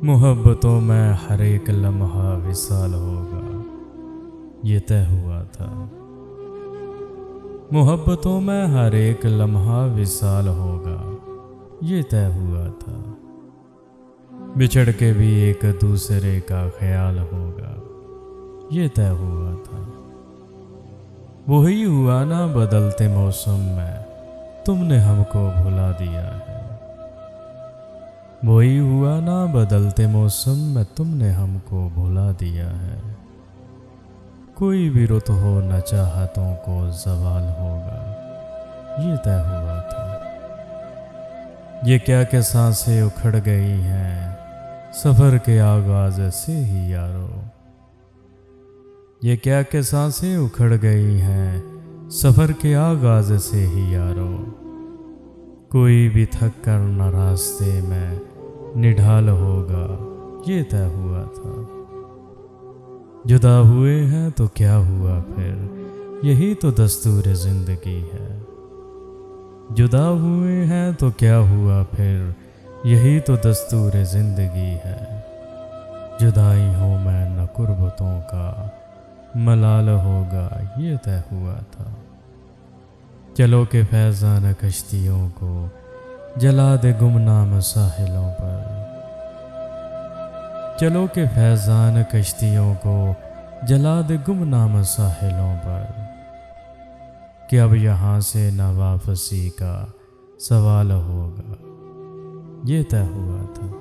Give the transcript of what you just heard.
محبتوں میں ہر ایک لمحہ وصال ہوگا، یہ طے ہوا تھا۔ محبتوں میں ہر ایک لمحہ وصال ہوگا، یہ طے ہوا تھا۔ بچھڑ کے بھی ایک دوسرے کا خیال ہوگا، یہ طے ہوا تھا۔ وہی ہوا نا بدلتے موسم میں، تم نے ہم کو بھلا دیا ہے۔ وہی ہوا نا بدلتے موسم میں، تم نے ہم کو بھلا دیا ہے۔ کوئی بھی رت ہو نہ چاہتوں کو زوال ہوگا، یہ طے ہوا تھا۔ یہ کیا کہ سانسیں اکھڑ گئی ہیں سفر کے آغاز سے ہی یارو۔ یہ کیا کہ سانسیں اکھڑ گئی ہیں سفر کے آغاز سے ہی یارو۔ کوئی بھی تھک کر نہ راستے میں نڈھال ہوگا، یہ طے ہوا تھا۔ جدا ہوئے ہیں تو کیا ہوا پھر، یہی تو دستور زندگی ہے۔ جدا ہوئے ہیں تو کیا ہوا پھر، یہی تو دستور زندگی ہے۔ جدائی ہوں میں نہ قربتوں کا ملال ہوگا، یہ طے ہوا تھا۔ چلو کہ فیضان کشتیوں کو جلا دے گمنام ساحلوں پر۔ چلو کہ فیضان کشتیوں کو جلا دے گمنام ساحلوں پر، کہ اب یہاں سے نہ واپسی کا سوال ہوگا، یہ طے ہوا تھا۔